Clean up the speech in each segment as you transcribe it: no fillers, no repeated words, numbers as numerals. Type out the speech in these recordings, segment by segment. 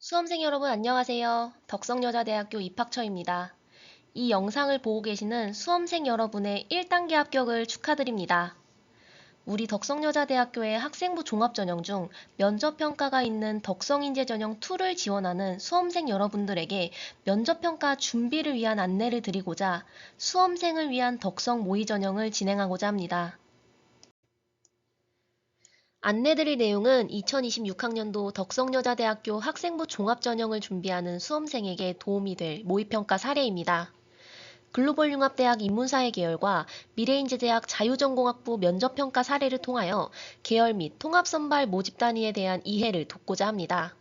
수험생 여러분 안녕하세요. 덕성여자대학교 입학처입니다. 이 영상을 보고 계시는 수험생 여러분의 1단계 합격을 축하드립니다. 우리 덕성여자대학교의 학생부 종합전형 중 면접평가가 있는 덕성인재전형 2를 지원하는 수험생 여러분들에게 면접평가 준비를 위한 안내를 드리고자 수험생을 위한 덕성 모의전형을 진행하고자 합니다. 안내드릴 내용은 2026학년도 덕성여자대학교 학생부 종합전형을 준비하는 수험생에게 도움이 될 모의평가 사례입니다. 글로벌융합대학 인문사회 계열과 미래인재대학 자유전공학부 면접평가 사례를 통하여 계열 및 통합선발 모집 단위에 대한 이해를 돕고자 합니다.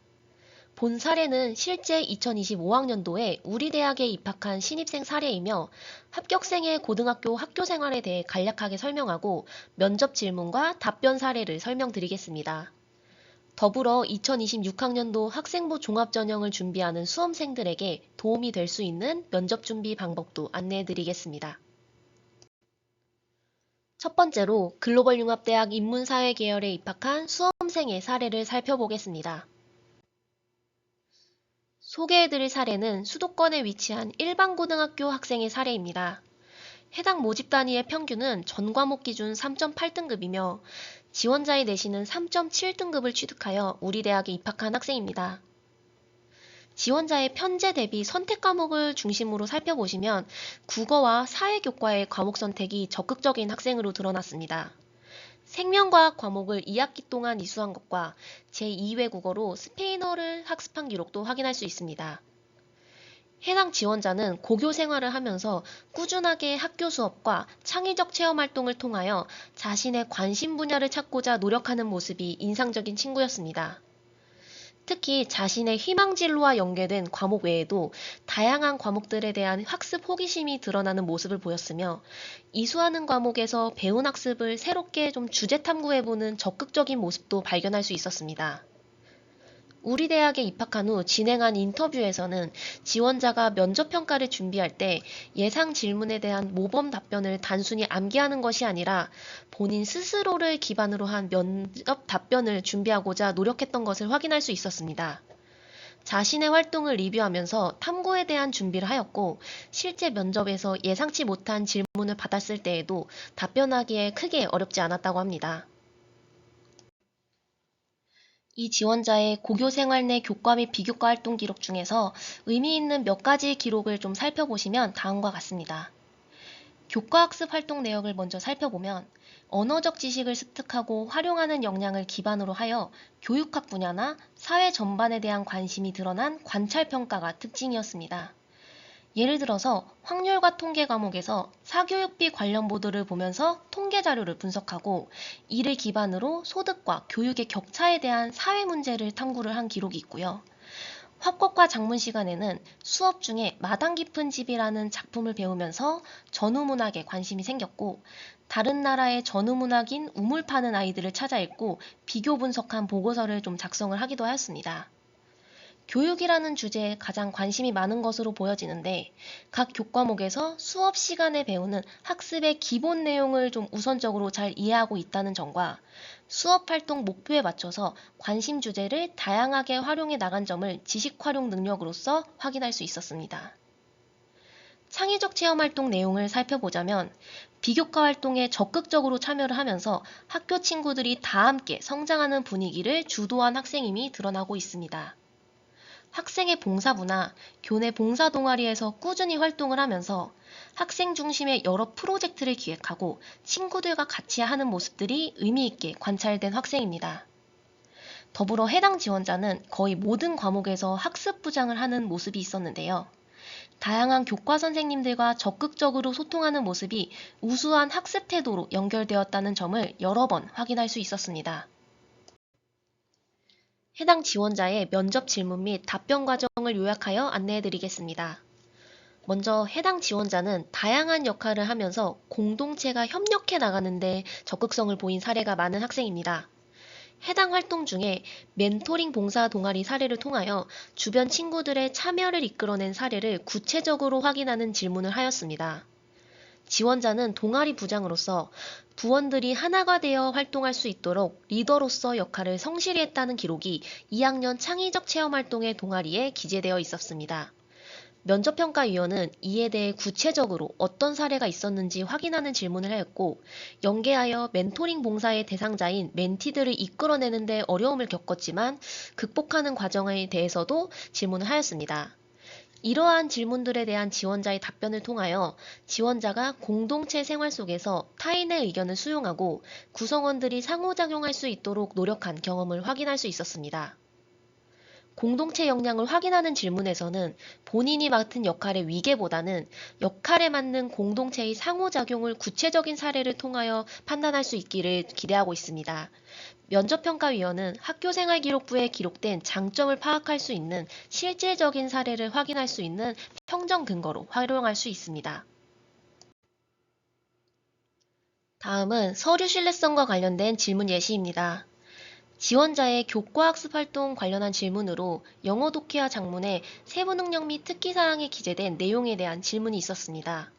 본 사례는 실제 2025학년도에 우리 대학에 입학한 신입생 사례이며 합격생의 고등학교 학교 생활에 대해 간략하게 설명하고 면접 질문과 답변 사례를 설명드리겠습니다. 더불어 2026학년도 학생부 종합전형을 준비하는 수험생들에게 도움이 될 수 있는 면접 준비 방법도 안내해드리겠습니다. 첫 번째로 글로벌융합대학 인문사회 계열에 입학한 수험생의 사례를 살펴보겠습니다. 소개해드릴 사례는 수도권에 위치한 일반고등학교 학생의 사례입니다. 해당 모집 단위의 평균은 전 과목 기준 3.8등급이며 지원자의 내신은 3.7등급을 취득하여 우리 대학에 입학한 학생입니다. 지원자의 편제 대비 선택 과목을 중심으로 살펴보시면 국어와 사회교과의 과목 선택이 적극적인 학생으로 드러났습니다. 생명과학 과목을 2학기 동안 이수한 것과 제2외국어로 스페인어를 학습한 기록도 확인할 수 있습니다. 해당 지원자는 고교 생활을 하면서 꾸준하게 학교 수업과 창의적 체험 활동을 통하여 자신의 관심 분야를 찾고자 노력하는 모습이 인상적인 친구였습니다. 특히 자신의 희망 진로와 연계된 과목 외에도 다양한 과목들에 대한 학습 호기심이 드러나는 모습을 보였으며 이수하는 과목에서 배운 학습을 새롭게 좀 주제 탐구해보는 적극적인 모습도 발견할 수 있었습니다. 우리 대학에 입학한 후 진행한 인터뷰에서는 지원자가 면접평가를 준비할 때 예상 질문에 대한 모범 답변을 단순히 암기하는 것이 아니라 본인 스스로를 기반으로 한 면접 답변을 준비하고자 노력했던 것을 확인할 수 있었습니다. 자신의 활동을 리뷰하면서 탐구에 대한 준비를 하였고 실제 면접에서 예상치 못한 질문을 받았을 때에도 답변하기에 크게 어렵지 않았다고 합니다. 이 지원자의 고교 생활 내 교과 및 비교과 활동 기록 중에서 의미 있는 몇 가지 기록을 좀 살펴보시면 다음과 같습니다. 교과 학습 활동 내역을 먼저 살펴보면 언어적 지식을 습득하고 활용하는 역량을 기반으로 하여 교육학 분야나 사회 전반에 대한 관심이 드러난 관찰평가가 특징이었습니다. 예를 들어서 확률과 통계 과목에서 사교육비 관련 보도를 보면서 통계 자료를 분석하고 이를 기반으로 소득과 교육의 격차에 대한 사회 문제를 탐구를 한 기록이 있고요. 화법과 작문 시간에는 수업 중에 마당 깊은 집이라는 작품을 배우면서 전후문학에 관심이 생겼고 다른 나라의 전후문학인 우물 파는 아이들을 찾아 읽고 비교 분석한 보고서를 좀 작성을 하기도 하였습니다. 교육이라는 주제에 가장 관심이 많은 것으로 보여지는데 각 교과목에서 수업 시간에 배우는 학습의 기본 내용을 좀 우선적으로 잘 이해하고 있다는 점과 수업 활동 목표에 맞춰서 관심 주제를 다양하게 활용해 나간 점을 지식 활용 능력으로서 확인할 수 있었습니다. 창의적 체험 활동 내용을 살펴보자면 비교과 활동에 적극적으로 참여를 하면서 학교 친구들이 다 함께 성장하는 분위기를 주도한 학생임이 드러나고 있습니다. 학생의 봉사부나 교내 봉사 동아리에서 꾸준히 활동을 하면서 학생 중심의 여러 프로젝트를 기획하고 친구들과 같이 하는 모습들이 의미 있게 관찰된 학생입니다. 더불어 해당 지원자는 거의 모든 과목에서 학습부장을 하는 모습이 있었는데요. 다양한 교과 선생님들과 적극적으로 소통하는 모습이 우수한 학습 태도로 연결되었다는 점을 여러 번 확인할 수 있었습니다. 해당 지원자의 면접 질문 및 답변 과정을 요약하여 안내해드리겠습니다. 먼저 해당 지원자는 다양한 역할을 하면서 공동체가 협력해 나가는데 적극성을 보인 사례가 많은 학생입니다. 해당 활동 중에 멘토링 봉사 동아리 사례를 통하여 주변 친구들의 참여를 이끌어낸 사례를 구체적으로 확인하는 질문을 하였습니다. 지원자는 동아리 부장으로서 부원들이 하나가 되어 활동할 수 있도록 리더로서 역할을 성실히 했다는 기록이 2학년 창의적 체험활동의 동아리에 기재되어 있었습니다. 면접평가위원은 이에 대해 구체적으로 어떤 사례가 있었는지 확인하는 질문을 하였고, 연계하여 멘토링 봉사의 대상자인 멘티들을 이끌어내는 데 어려움을 겪었지만 극복하는 과정에 대해서도 질문을 하였습니다. 이러한 질문들에 대한 지원자의 답변을 통하여 지원자가 공동체 생활 속에서 타인의 의견을 수용하고 구성원들이 상호작용할 수 있도록 노력한 경험을 확인할 수 있었습니다. 공동체 역량을 확인하는 질문에서는 본인이 맡은 역할의 위계보다는 역할에 맞는 공동체의 상호작용을 구체적인 사례를 통하여 판단할 수 있기를 기대하고 있습니다. 면접평가위원은 학교생활기록부에 기록된 장점을 파악할 수 있는 실질적인 사례를 확인할 수 있는 평정 근거로 활용할 수 있습니다. 다음은 서류 신뢰성과 관련된 질문 예시입니다. 지원자의 교과학습 활동 관련한 질문으로 영어 독해와 작문에 세부 능력 및 특기사항에 기재된 내용에 대한 질문이 있었습니다.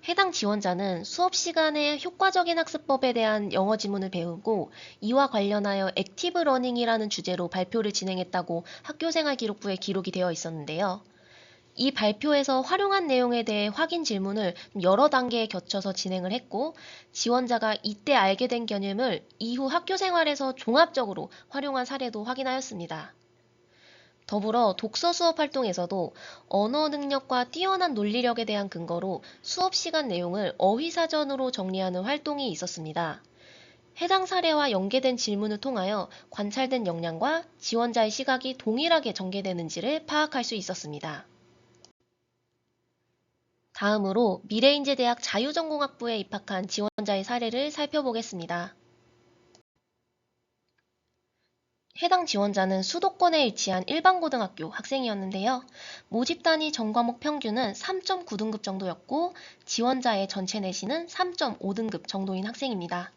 해당 지원자는 수업 시간에 효과적인 학습법에 대한 영어 지문을 배우고 이와 관련하여 액티브 러닝이라는 주제로 발표를 진행했다고 학교생활 기록부에 기록이 되어 있었는데요. 이 발표에서 활용한 내용에 대해 확인 질문을 여러 단계에 겹쳐서 진행을 했고, 지원자가 이때 알게 된 개념을 이후 학교 생활에서 종합적으로 활용한 사례도 확인하였습니다. 더불어 독서 수업 활동에서도 언어 능력과 뛰어난 논리력에 대한 근거로 수업 시간 내용을 어휘사전으로 정리하는 활동이 있었습니다. 해당 사례와 연계된 질문을 통하여 관찰된 역량과 지원자의 시각이 동일하게 전개되는지를 파악할 수 있었습니다. 다음으로 미래인재대학 자유전공학부에 입학한 지원자의 사례를 살펴보겠습니다. 해당 지원자는 수도권에 위치한 일반고등학교 학생이었는데요. 모집 단위 전과목 평균은 3.9등급 정도였고 지원자의 전체 내신은 3.5등급 정도인 학생입니다.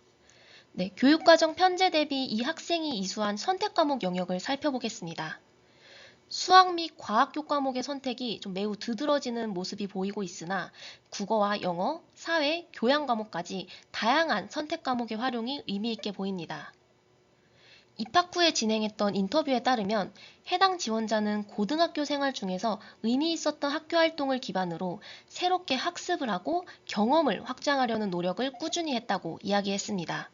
교육과정 편제 대비 이 학생이 이수한 선택과목 영역을 살펴보겠습니다. 수학 및 과학 교과목의 선택이 좀 매우 두드러지는 모습이 보이고 있으나 국어와 영어, 사회, 교양 과목까지 다양한 선택 과목의 활용이 의미 있게 보입니다. 입학 후에 진행했던 인터뷰에 따르면 해당 지원자는 고등학교 생활 중에서 의미 있었던 학교 활동을 기반으로 새롭게 학습을 하고 경험을 확장하려는 노력을 꾸준히 했다고 이야기했습니다.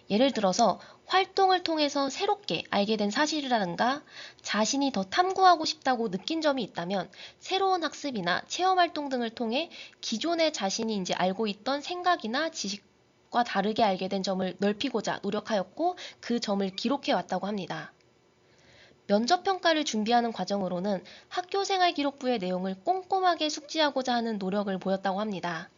예를 들어서 활동을 통해서 새롭게 알게 된 사실이라든가 자신이 더 탐구하고 싶다고 느낀 점이 있다면 새로운 학습이나 체험활동 등을 통해 기존에 자신이 이제 알고 있던 생각이나 지식과 다르게 알게 된 점을 넓히고자 노력하였고 그 점을 기록해 왔다고 합니다. 면접평가를 준비하는 과정으로는 학교생활기록부의 내용을 꼼꼼하게 숙지하고자 하는 노력을 보였다고 합니다.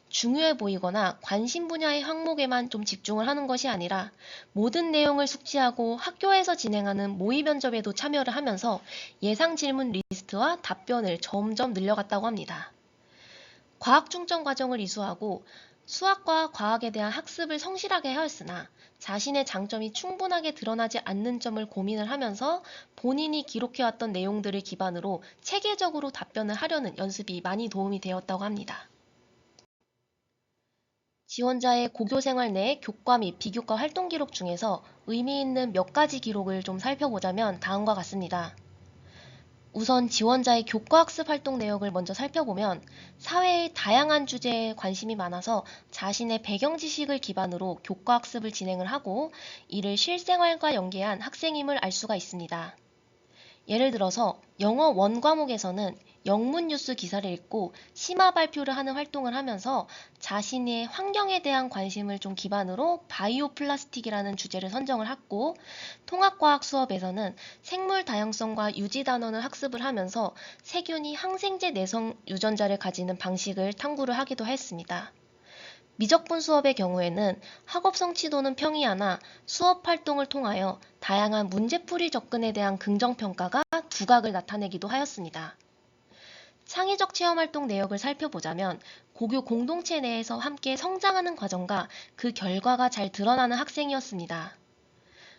중요해 보이거나 관심 분야의 항목에만 좀 집중을 하는 것이 아니라 모든 내용을 숙지하고 학교에서 진행하는 모의 면접에도 참여를 하면서 예상 질문 리스트와 답변을 점점 늘려갔다고 합니다. 과학 중점 과정을 이수하고 수학과 과학에 대한 학습을 성실하게 하였으나 자신의 장점이 충분하게 드러나지 않는 점을 고민을 하면서 본인이 기록해왔던 내용들을 기반으로 체계적으로 답변을 하려는 연습이 많이 도움이 되었다고 합니다. 지원자의 고교 생활 내 교과 및 비교과 활동 기록 중에서 의미 있는 몇 가지 기록을 좀 살펴보자면 다음과 같습니다. 우선 지원자의 교과 학습 활동 내역을 먼저 살펴보면 사회의 다양한 주제에 관심이 많아서 자신의 배경 지식을 기반으로 교과 학습을 진행을 하고 이를 실생활과 연계한 학생임을 알 수가 있습니다. 예를 들어서 영어 원 과목에서는 영문 뉴스 기사를 읽고 심화 발표를 하는 활동을 하면서 자신의 환경에 대한 관심을 좀 기반으로 바이오 플라스틱이라는 주제를 선정을 했고, 통합과학 수업에서는 생물 다양성과 유지 단원을 학습을 하면서 세균이 항생제 내성 유전자를 가지는 방식을 탐구를 하기도 했습니다. 미적분 수업의 경우에는 학업 성취도는 평이하나 수업 활동을 통하여 다양한 문제풀이 접근에 대한 긍정평가가 두각을 나타내기도 하였습니다. 창의적 체험활동 내역을 살펴보자면 고교 공동체 내에서 함께 성장하는 과정과 그 결과가 잘 드러나는 학생이었습니다.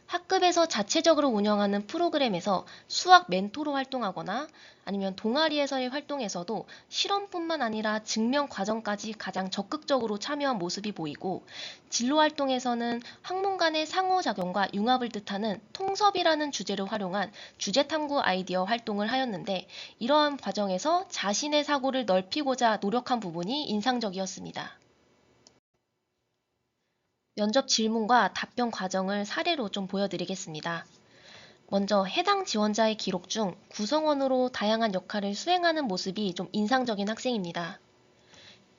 학급에서 자체적으로 운영하는 프로그램에서 수학 멘토로 활동하거나 아니면 동아리에서의 활동에서도 실험뿐만 아니라 증명 과정까지 가장 적극적으로 참여한 모습이 보이고, 진로 활동에서는 학문 간의 상호작용과 융합을 뜻하는 통섭이라는 주제를 활용한 주제 탐구 아이디어 활동을 하였는데, 이러한 과정에서 자신의 사고를 넓히고자 노력한 부분이 인상적이었습니다. 면접 질문과 답변 과정을 사례로 좀 보여드리겠습니다. 먼저 해당 지원자의 기록 중 구성원으로 다양한 역할을 수행하는 모습이 좀 인상적인 학생입니다.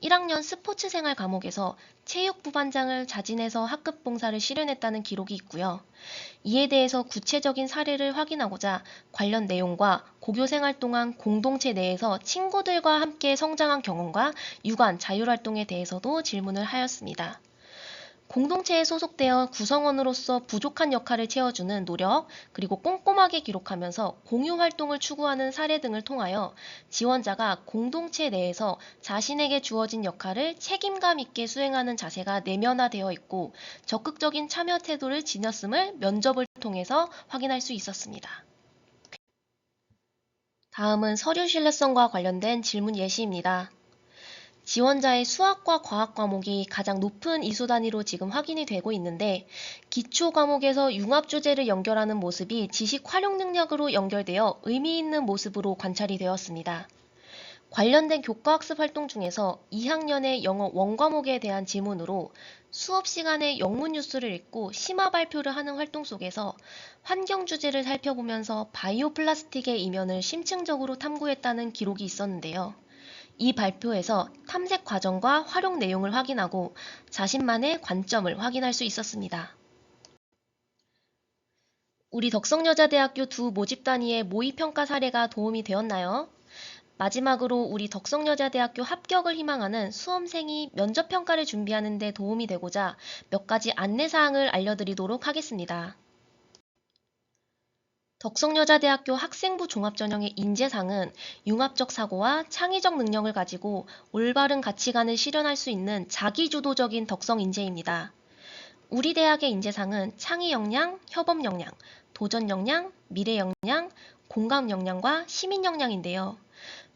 1학년 스포츠 생활 과목에서 체육부 반장을 자진해서 학급 봉사를 실현했다는 기록이 있고요. 이에 대해서 구체적인 사례를 확인하고자 관련 내용과 고교 생활 동안 공동체 내에서 친구들과 함께 성장한 경험과 유관 자율활동에 대해서도 질문을 하였습니다. 공동체에 소속되어 구성원으로서 부족한 역할을 채워주는 노력, 그리고 꼼꼼하게 기록하면서 공유 활동을 추구하는 사례 등을 통하여 지원자가 공동체 내에서 자신에게 주어진 역할을 책임감 있게 수행하는 자세가 내면화되어 있고 적극적인 참여 태도를 지녔음을 면접을 통해서 확인할 수 있었습니다. 다음은 서류 신뢰성과 관련된 질문 예시입니다. 지원자의 수학과 과학 과목이 가장 높은 이수 단위로 지금 확인이 되고 있는데, 기초 과목에서 융합 주제를 연결하는 모습이 지식 활용 능력으로 연결되어 의미 있는 모습으로 관찰이 되었습니다. 관련된 교과학습 활동 중에서 2학년의 영어 원과목에 대한 지문으로 수업 시간에 영문 뉴스를 읽고 심화 발표를 하는 활동 속에서 환경 주제를 살펴보면서 바이오 플라스틱의 이면을 심층적으로 탐구했다는 기록이 있었는데요. 이 발표에서 탐색 과정과 활용 내용을 확인하고 자신만의 관점을 확인할 수 있었습니다. 우리 덕성여자대학교 두 모집 단위의 모의평가 사례가 도움이 되었나요? 마지막으로 우리 덕성여자대학교 합격을 희망하는 수험생이 면접평가를 준비하는 데 도움이 되고자 몇 가지 안내사항을 알려드리도록 하겠습니다. 덕성여자대학교 학생부 종합전형의 인재상은 융합적 사고와 창의적 능력을 가지고 올바른 가치관을 실현할 수 있는 자기주도적인 덕성 인재입니다. 우리 대학의 인재상은 창의 역량, 협업 역량, 도전 역량, 미래 역량, 공감 역량과 시민 역량인데요.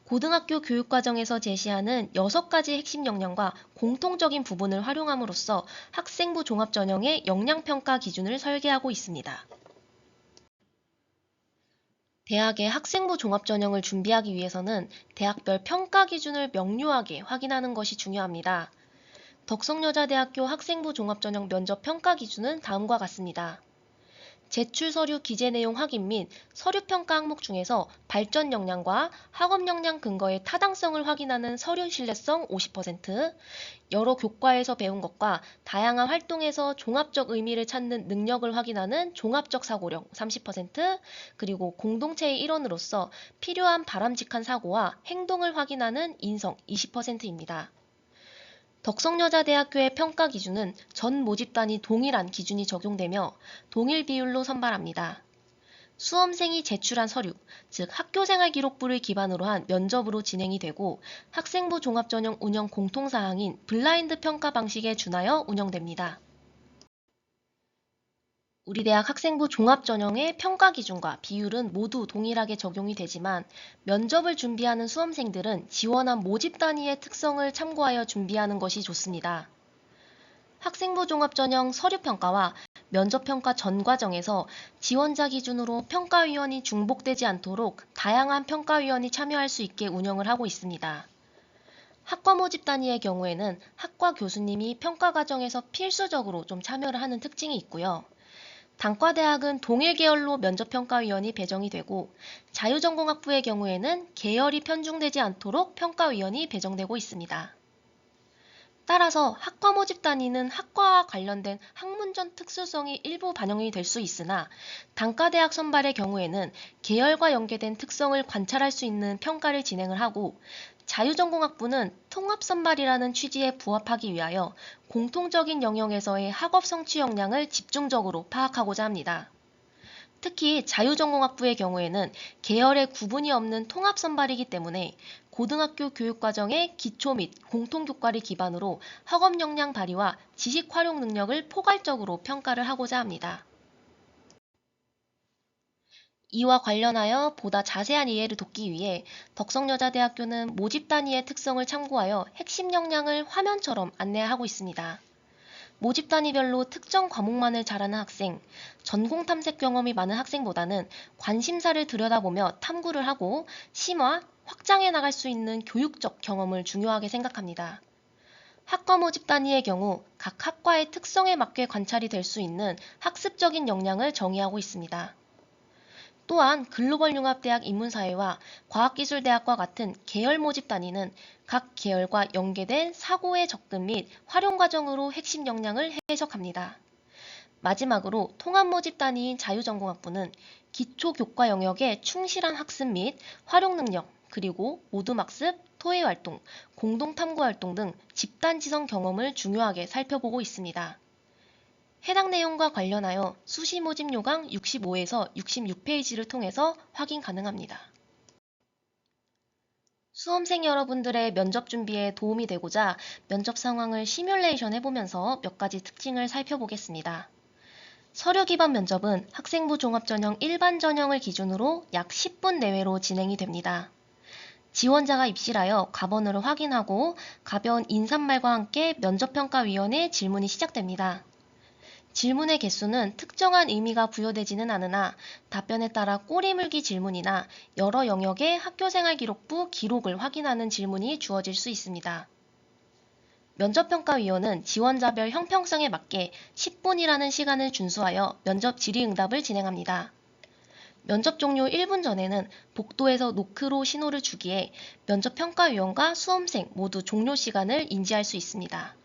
고등학교 교육과정에서 제시하는 6가지 핵심 역량과 공통적인 부분을 활용함으로써 학생부 종합전형의 역량평가 기준을 설계하고 있습니다. 대학의 학생부 종합전형을 준비하기 위해서는 대학별 평가 기준을 명료하게 확인하는 것이 중요합니다. 덕성여자대학교 학생부 종합전형 면접 평가 기준은 다음과 같습니다. 제출 서류 기재 내용 확인 및 서류 평가 항목 중에서 발전 역량과 학업 역량 근거의 타당성을 확인하는 서류 신뢰성 50%, 여러 교과에서 배운 것과 다양한 활동에서 종합적 의미를 찾는 능력을 확인하는 종합적 사고력 30%, 그리고 공동체의 일원으로서 필요한 바람직한 사고와 행동을 확인하는 인성 20%입니다. 덕성여자대학교의 평가 기준은 전 모집단이 동일한 기준이 적용되며 동일 비율로 선발합니다. 수험생이 제출한 서류, 즉 학교생활 기록부를 기반으로 한 면접으로 진행이 되고 학생부 종합전형 운영 공통사항인 블라인드 평가 방식에 준하여 운영됩니다. 우리 대학 학생부 종합전형의 평가 기준과 비율은 모두 동일하게 적용이 되지만 면접을 준비하는 수험생들은 지원한 모집 단위의 특성을 참고하여 준비하는 것이 좋습니다. 학생부 종합전형 서류평가와 면접평가 전 과정에서 지원자 기준으로 평가위원이 중복되지 않도록 다양한 평가위원이 참여할 수 있게 운영을 하고 있습니다. 학과 모집 단위의 경우에는 학과 교수님이 평가 과정에서 필수적으로 좀 참여를 하는 특징이 있고요. 단과대학은 동일 계열로 면접평가위원이 배정이 되고 자유전공학부의 경우에는 계열이 편중되지 않도록 평가위원이 배정되고 있습니다. 따라서 학과 모집 단위는 학과와 관련된 학문전 특수성이 일부 반영이 될 수 있으나 단과대학 선발의 경우에는 계열과 연계된 특성을 관찰할 수 있는 평가를 진행을 하고 자유전공학부는 통합선발이라는 취지에 부합하기 위하여 공통적인 영역에서의 학업 성취 역량을 집중적으로 파악하고자 합니다. 특히 자유전공학부의 경우에는 계열의 구분이 없는 통합선발이기 때문에 고등학교 교육과정의 기초 및 공통교과를 기반으로 학업 역량 발휘와 지식 활용 능력을 포괄적으로 평가를 하고자 합니다. 이와 관련하여 보다 자세한 이해를 돕기 위해 덕성여자대학교는 모집 단위의 특성을 참고하여 핵심 역량을 화면처럼 안내하고 있습니다. 모집 단위별로 특정 과목만을 잘하는 학생, 전공 탐색 경험이 많은 학생보다는 관심사를 들여다보며 탐구를 하고 심화, 확장해 나갈 수 있는 교육적 경험을 중요하게 생각합니다. 학과 모집 단위의 경우 각 학과의 특성에 맞게 관찰이 될 수 있는 학습적인 역량을 정의하고 있습니다. 또한 글로벌융합대학 인문사회와 과학기술대학과 같은 계열 모집 단위는 각 계열과 연계된 사고의 접근 및 활용 과정으로 핵심 역량을 해석합니다. 마지막으로 통합 모집 단위인 자유전공학부는 기초 교과 영역에 충실한 학습 및 활용 능력, 그리고 오두막습, 토의활동, 공동탐구활동 등 집단지성 경험을 중요하게 살펴보고 있습니다. 해당 내용과 관련하여 수시 모집 요강 65에서 66페이지를 통해서 확인 가능합니다. 수험생 여러분들의 면접 준비에 도움이 되고자 면접 상황을 시뮬레이션 해보면서 몇 가지 특징을 살펴보겠습니다. 서류 기반 면접은 학생부 종합전형 일반 전형을 기준으로 약 10분 내외로 진행이 됩니다. 지원자가 입실하여 가번호를 확인하고 가벼운 인사말과 함께 면접평가위원회 질문이 시작됩니다. 질문의 개수는 특정한 의미가 부여되지는 않으나 답변에 따라 꼬리물기 질문이나 여러 영역의 학교생활기록부 기록을 확인하는 질문이 주어질 수 있습니다. 면접평가위원은 지원자별 형평성에 맞게 10분이라는 시간을 준수하여 면접 질의응답을 진행합니다. 면접 종료 1분 전에는 복도에서 노크로 신호를 주기에 면접평가위원과 수험생 모두 종료 시간을 인지할 수 있습니다.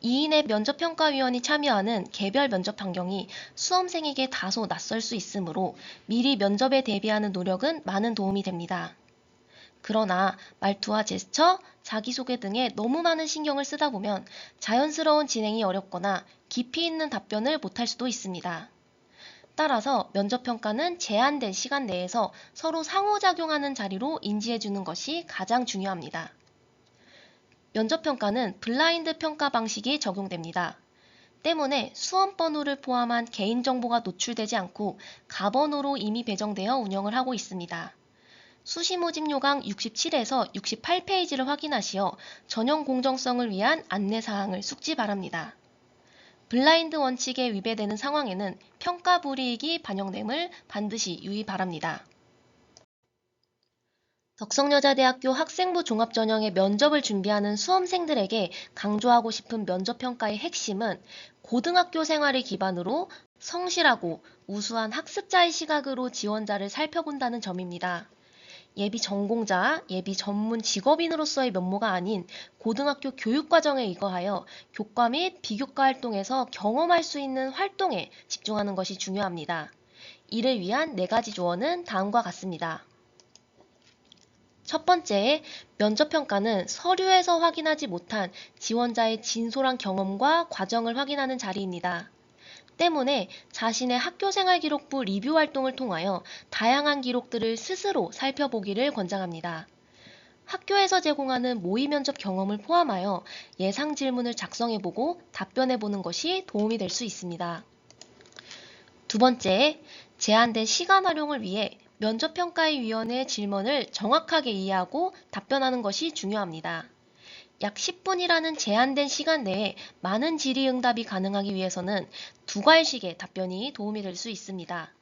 2인의 면접평가위원이 참여하는 개별 면접 환경이 수험생에게 다소 낯설 수 있으므로 미리 면접에 대비하는 노력은 많은 도움이 됩니다. 그러나 말투와 제스처, 자기소개 등에 너무 많은 신경을 쓰다 보면 자연스러운 진행이 어렵거나 깊이 있는 답변을 못할 수도 있습니다. 따라서 면접평가는 제한된 시간 내에서 서로 상호작용하는 자리로 인지해주는 것이 가장 중요합니다. 면접평가는 블라인드 평가 방식이 적용됩니다. 때문에 수험번호를 포함한 개인정보가 노출되지 않고 가번호로 이미 배정되어 운영을 하고 있습니다. 수시 모집 요강 67에서 68페이지를 확인하시어 전형 공정성을 위한 안내사항을 숙지 바랍니다. 블라인드 원칙에 위배되는 상황에는 평가 불이익이 반영됨을 반드시 유의 바랍니다. 덕성여자대학교 학생부 종합전형의 면접을 준비하는 수험생들에게 강조하고 싶은 면접평가의 핵심은 고등학교 생활을 기반으로 성실하고 우수한 학습자의 시각으로 지원자를 살펴본다는 점입니다. 예비 전공자, 예비 전문 직업인으로서의 면모가 아닌 고등학교 교육과정에 의거하여 교과 및 비교과 활동에서 경험할 수 있는 활동에 집중하는 것이 중요합니다. 이를 위한 4가지 조언은 다음과 같습니다. 첫 번째, 면접평가는 서류에서 확인하지 못한 지원자의 진솔한 경험과 과정을 확인하는 자리입니다. 때문에 자신의 학교생활기록부 리뷰 활동을 통하여 다양한 기록들을 스스로 살펴보기를 권장합니다. 학교에서 제공하는 모의 면접 경험을 포함하여 예상 질문을 작성해보고 답변해보는 것이 도움이 될 수 있습니다. 두 번째, 제한된 시간 활용을 위해 면접평가위원회의 질문을 정확하게 이해하고 답변하는 것이 중요합니다. 약 10분이라는 제한된 시간 내에 많은 질의응답이 가능하기 위해서는 2과일씩의 답변이 도움이 될 수 있습니다.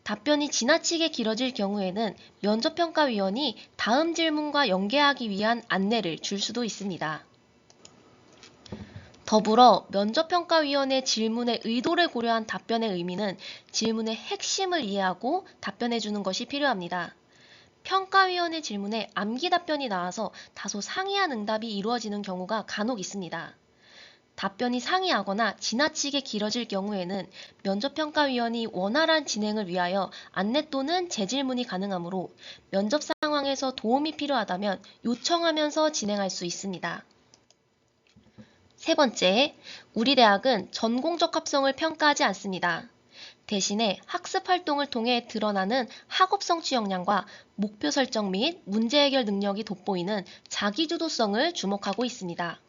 답변이 지나치게 길어질 경우에는 면접평가위원이 다음 질문과 연계하기 위한 안내를 줄 수도 있습니다. 더불어 면접평가위원회 질문의 의도를 고려한 답변의 의미는 질문의 핵심을 이해하고 답변해주는 것이 필요합니다. 평가위원회 질문에 암기 답변이 나와서 다소 상이한 응답이 이루어지는 경우가 간혹 있습니다. 답변이 상이하거나 지나치게 길어질 경우에는 면접평가위원이 원활한 진행을 위하여 안내 또는 재질문이 가능하므로 면접 상황에서 도움이 필요하다면 요청하면서 진행할 수 있습니다. 세 번째, 우리 대학은 전공적 합성을 평가하지 않습니다. 대신에 학습 활동을 통해 드러나는 학업 성취 역량과 목표 설정 및 문제 해결 능력이 돋보이는 자기주도성을 주목하고 있습니다.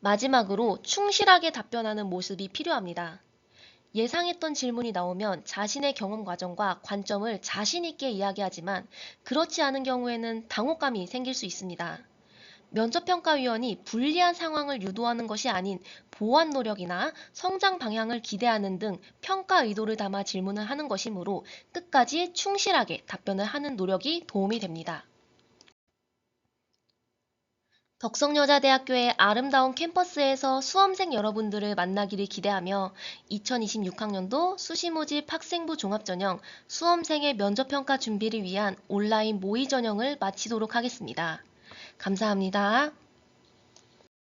마지막으로 충실하게 답변하는 모습이 필요합니다. 예상했던 질문이 나오면 자신의 경험 과정과 관점을 자신 있게 이야기하지만 그렇지 않은 경우에는 당혹감이 생길 수 있습니다. 면접평가위원이 불리한 상황을 유도하는 것이 아닌 보완 노력이나 성장 방향을 기대하는 등 평가 의도를 담아 질문을 하는 것이므로 끝까지 충실하게 답변을 하는 노력이 도움이 됩니다. 덕성여자대학교의 아름다운 캠퍼스에서 수험생 여러분들을 만나기를 기대하며 2026학년도 수시모집 학생부 종합전형 수험생의 면접평가 준비를 위한 온라인 모의 전형을 마치도록 하겠습니다. 감사합니다.